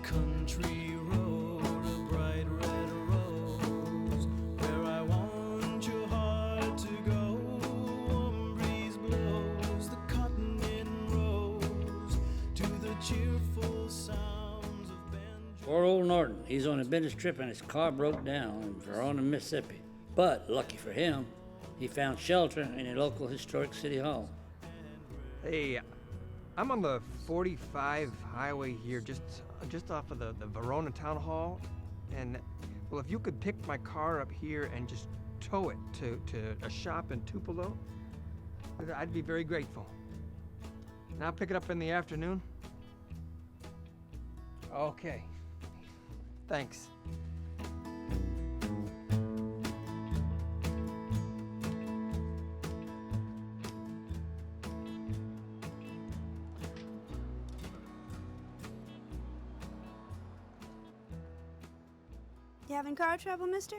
Country road, a bright red rose, where I want your heart to go. Warm breeze blows the cotton in rows to the cheerful sounds of banjo. Poor old Norton, he's on a business trip and his car broke down in Verona, Mississippi. But lucky for him, he found shelter in a local historic city hall. Hey, I'm on the 45 highway here, just off of the Verona Town Hall. And, well, if you could pick my car up here and just tow it to a shop in Tupelo, I'd be very grateful. And I'll pick it up in the afternoon. Okay. Thanks. You having car trouble, mister?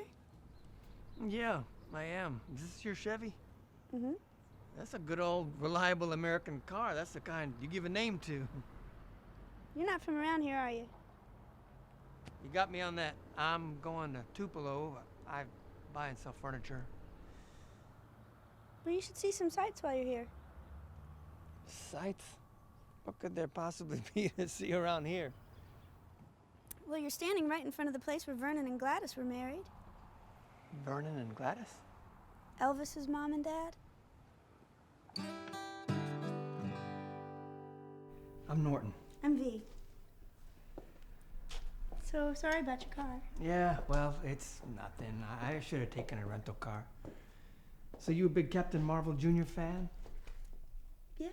Yeah, I am. Is this your Chevy? Mm-hmm. That's a good old, reliable American car. That's the kind you give a name to. You're not from around here, are you? You got me on that. I'm going to Tupelo. I buy and sell furniture. Well, you should see some sights while you're here. Sights? What could there possibly be to see around here? Well, you're standing right in front of the place where Vernon and Gladys were married. Vernon and Gladys? Elvis's mom and dad. I'm Norton. I'm V. So sorry about your car. Yeah, well, it's nothing. I should have taken a rental car. So you a big Captain Marvel Jr. fan? Yeah.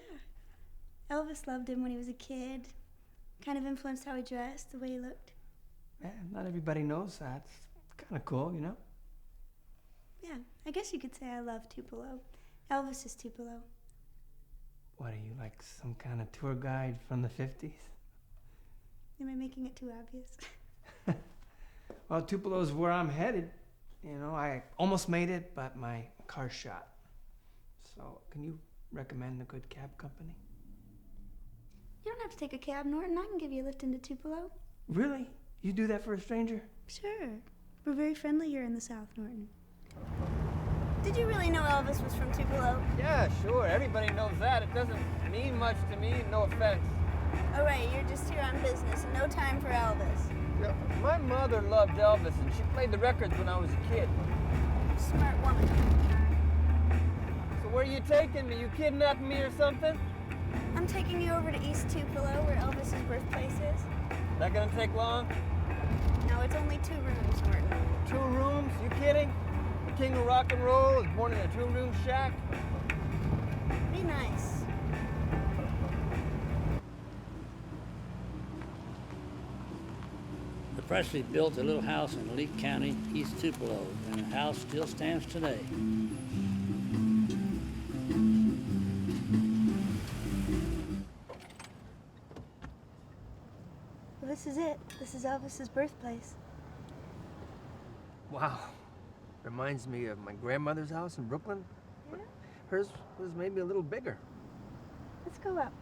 Elvis loved him when he was a kid. Kind of influenced how he dressed, the way he looked. Yeah, not everybody knows that. It's kind of cool, you know? Yeah, I guess you could say I love Tupelo. Elvis is Tupelo. What, are you like some kind of tour guide from the 50s? Am I making it too obvious? Well, Tupelo's where I'm headed. You know, I almost made it, but my car's shot. So, can you recommend a good cab company? You don't have to take a cab, Norton. I can give you a lift into Tupelo. Really? You do that for a stranger? Sure. We're very friendly here in the South, Norton. Did you really know Elvis was from Tupelo? Yeah, sure. Everybody knows that. It doesn't mean much to me, no offense. All right, you're just here on business and no time for Elvis. Yeah, my mother loved Elvis, and she played the records when I was a kid. Smart woman. So where are you taking me? You kidnapping me or something? I'm taking you over to East Tupelo, where Elvis's birthplace is. That gonna take long? No, it's only 2 rooms, Norton. 2 rooms? You kidding? The king of rock and roll is born in a 2-room shack? Be nice. The Presley built a little house in Leake County, East Tupelo, and the house still stands today. Well, this is it. This is Elvis's birthplace. Wow. Reminds me of my grandmother's house in Brooklyn. Yeah? Hers was maybe a little bigger. Let's go up.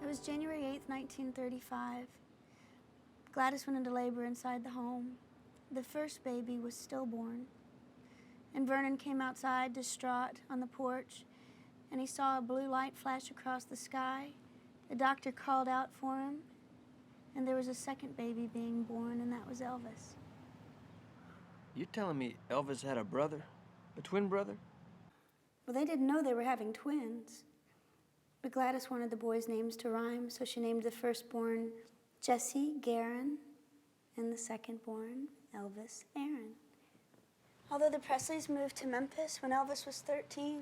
It was January 8th, 1935. Gladys went into labor inside the home. The first baby was stillborn. And Vernon came outside, distraught, on the porch, and he saw a blue light flash across the sky. The doctor called out for him, and there was a second baby being born, and that was Elvis. You telling me Elvis had a brother? A twin brother? Well, they didn't know they were having twins. But Gladys wanted the boys' names to rhyme, so she named the firstborn Jesse Garin, and the secondborn Elvis Aaron. Although the Presleys moved to Memphis when Elvis was 13,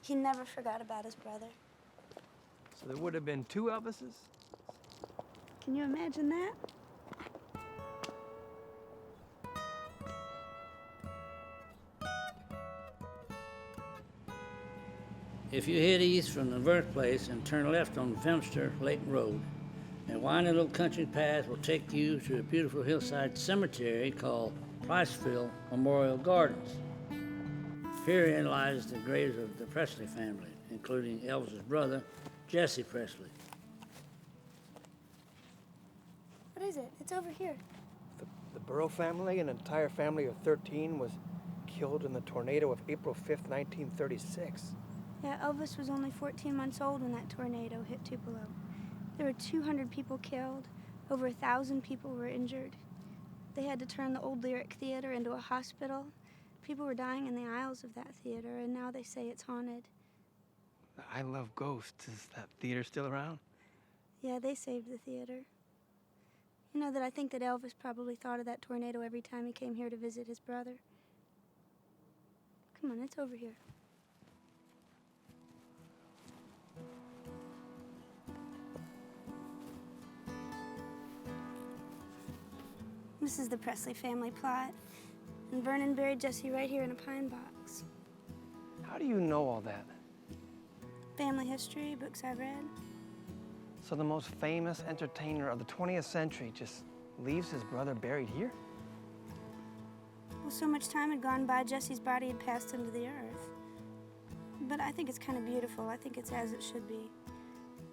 he never forgot about his brother. So there would have been 2 Elvises? Can you imagine that? If you head east from the birthplace and turn left on Femster Lake Road, A winding little country path will take you to a beautiful hillside cemetery called Priceville Memorial Gardens. Herein lies the graves of the Presley family, including Elvis's brother, Jesse Presley. What is it? It's over here. The Burl family, an entire family of 13, was killed in the tornado of April 5th, 1936. Yeah, Elvis was only 14 months old when that tornado hit Tupelo. There were 200 people killed. Over 1,000 people were injured. They had to turn the old Lyric Theater into a hospital. People were dying in the aisles of that theater, and now they say it's haunted. I Love Ghosts. Is that theater still around? Yeah, they saved the theater. You know that I think that Elvis probably thought of that tornado every time he came here to visit his brother. Come on, it's over here. This is the Presley family plot. And Vernon buried Jesse right here in a pine box. How do you know all that? Family history, books I read. So the most famous entertainer of the 20th century just leaves his brother buried here? Well, so much time had gone by, Jesse's body had passed into the earth. But I think it's kind of beautiful. I think it's as it should be.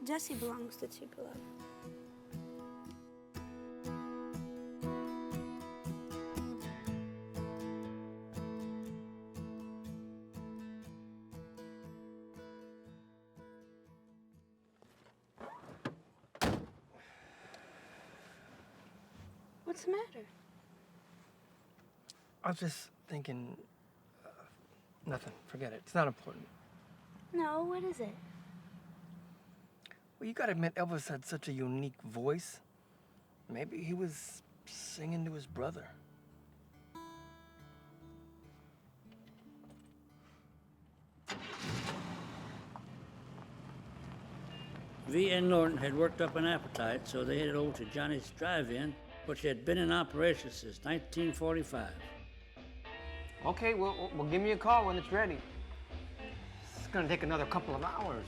Jesse belongs to Tupelo. What's the matter? I was just thinking, nothing, forget it. It's not important. No, what is it? Well, you gotta admit, Elvis had such a unique voice. Maybe he was singing to his brother. V and Norton had worked up an appetite, so they headed over to Johnnie's drive-in, which had been in operation since 1945. Okay, well, give me a call when it's ready. It's gonna take another couple of hours.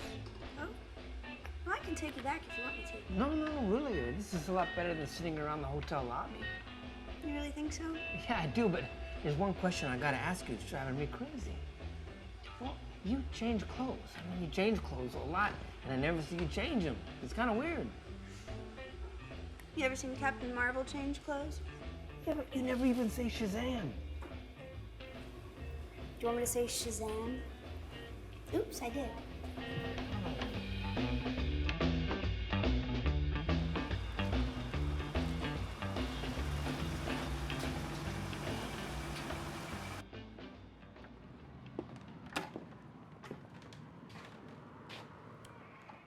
Oh? Well, I can take you back if you want me to. No, really. This is a lot better than sitting around the hotel lobby. You really think so? Yeah, I do, but there's one question I gotta ask you. It's driving me crazy. Well, you change clothes. I mean, you change clothes a lot, and I never see you change them. It's kind of weird. You ever seen Captain Marvel change clothes? Yeah, but you never even say Shazam. Do you want me to say Shazam? Oops, I did.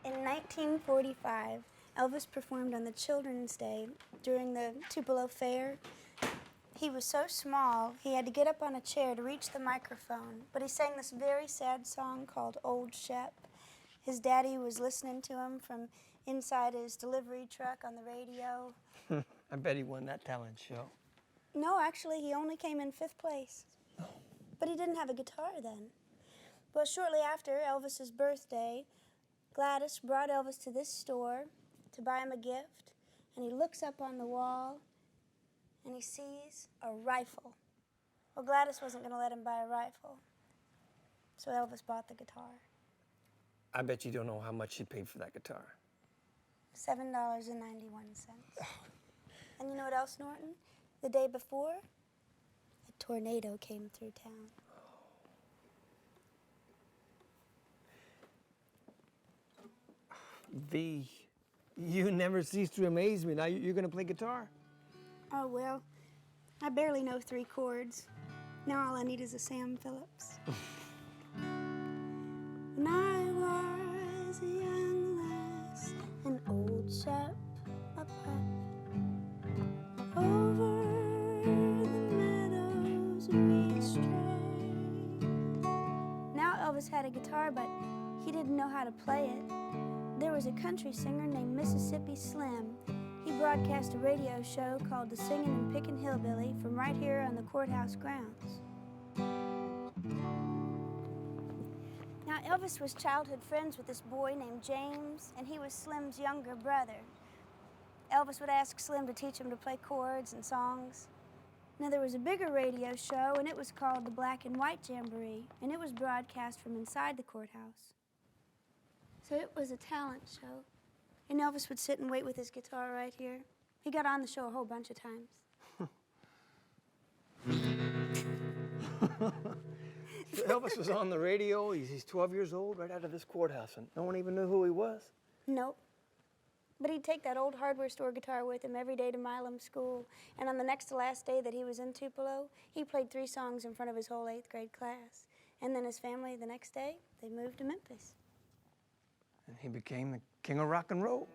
In 1945, Elvis performed on the Children's Day during the Tupelo Fair. He was so small, he had to get up on a chair to reach the microphone, but he sang this very sad song called Old Shep. His daddy was listening to him from inside his delivery truck on the radio. I bet he won that talent show. No, actually, he only came in 5th place. Oh. But he didn't have a guitar then. Well, shortly after Elvis's birthday, Gladys brought Elvis to this store to buy him a gift, and he looks up on the wall and he sees a rifle. Well, Gladys wasn't going to let him buy a rifle, so Elvis bought the guitar. I bet you don't know how much she paid for that guitar. $7.91. And you know what else, Norton? The day before, a tornado came through town. V, you never cease to amaze me. Now you're gonna play guitar? Oh, well, I barely know 3 chords. Now all I need is a Sam Phillips. When I was a young lass, an old Shep, a pup, over the meadows we strayed. Now Elvis had a guitar, but he didn't know how to play it. There was a country singer named Mississippi Slim. He broadcast a radio show called The Singin' and Pickin' Hillbilly from right here on the courthouse grounds. Now, Elvis was childhood friends with this boy named James, and he was Slim's younger brother. Elvis would ask Slim to teach him to play chords and songs. Now, there was a bigger radio show, and it was called the Black and White Jamboree, and it was broadcast from inside the courthouse. So it was a talent show. And Elvis would sit and wait with his guitar right here. He got on the show a whole bunch of times. So Elvis was on the radio. He's 12 years old, right out of this courthouse, and no one even knew who he was. Nope. But he'd take that old hardware store guitar with him every day to Milam School. And on the next to last day that he was in Tupelo, he played 3 songs in front of his whole 8th grade class. And then his family, the next day, they moved to Memphis. And he became the king of rock and roll.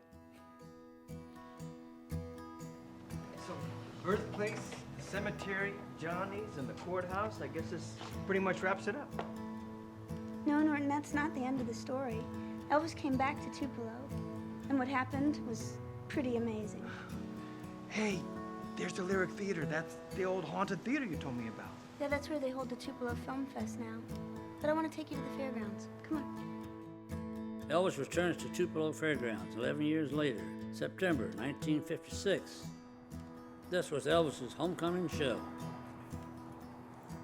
So, birthplace, the cemetery, Johnnie's, and the courthouse, I guess this pretty much wraps it up. No, Norton, that's not the end of the story. Elvis came back to Tupelo, and what happened was pretty amazing. Hey, there's the Lyric Theater. That's the old haunted theater you told me about. Yeah, that's where they hold the Tupelo Film Fest now. But I want to take you to the fairgrounds. Come on. Elvis returns to Tupelo Fairgrounds 11 years later, September 1956. This was Elvis's homecoming show.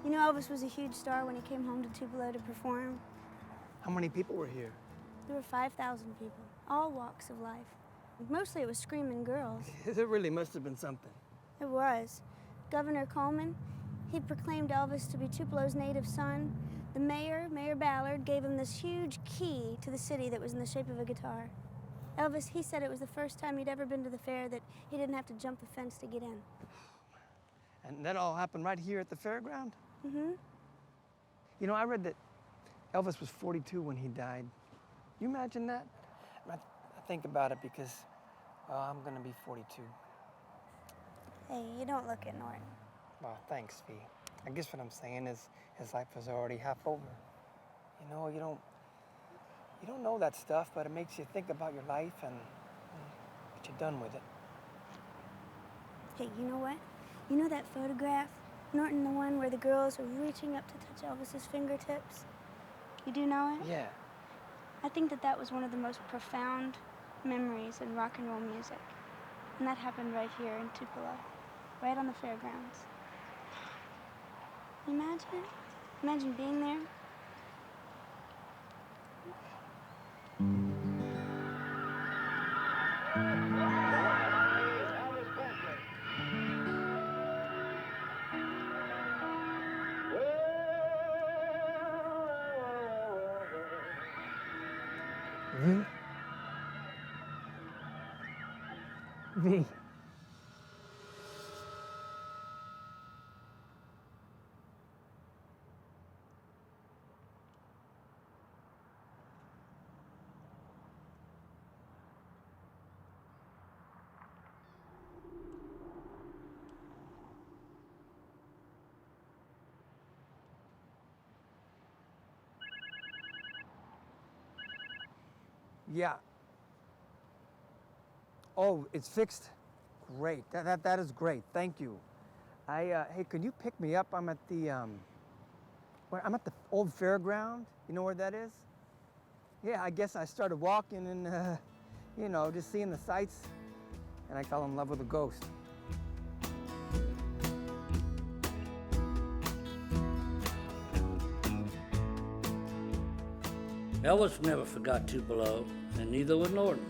You know, Elvis was a huge star when he came home to Tupelo to perform. How many people were here? There were 5,000 people, all walks of life. Mostly it was screaming girls. It really must have been something. It was. Governor Coleman, he proclaimed Elvis to be Tupelo's native son. The mayor, Mayor Ballard, gave him this huge key to the city that was in the shape of a guitar. Elvis, he said it was the first time he'd ever been to the fair that he didn't have to jump the fence to get in. And that all happened right here at the fairground? Mm-hmm. You know, I read that Elvis was 42 when he died. You imagine that? I think about it because, well, I'm gonna be 42. Hey, you don't look it, Norton. Well, thanks, V. I guess what I'm saying is his life was already half over. You know, you don't know that stuff, but it makes you think about your life and get you done with it. Hey, you know what? You know that photograph? Norton, the one where the girls are reaching up to touch Elvis's fingertips? You do know it? Yeah. I think that was one of the most profound memories in rock and roll music. And that happened right here in Tupelo, right on the fairgrounds. Imagine it. Imagine being there. V. Yeah. Oh, it's fixed? Great. That is great. Thank you. Hey, could you pick me up? I'm at the I'm at the old fairground. You know where that is? Yeah, I guess I started walking and you know, just seeing the sights, and I fell in love with a ghost. Elvis never forgot Tupelo, and neither would Norton.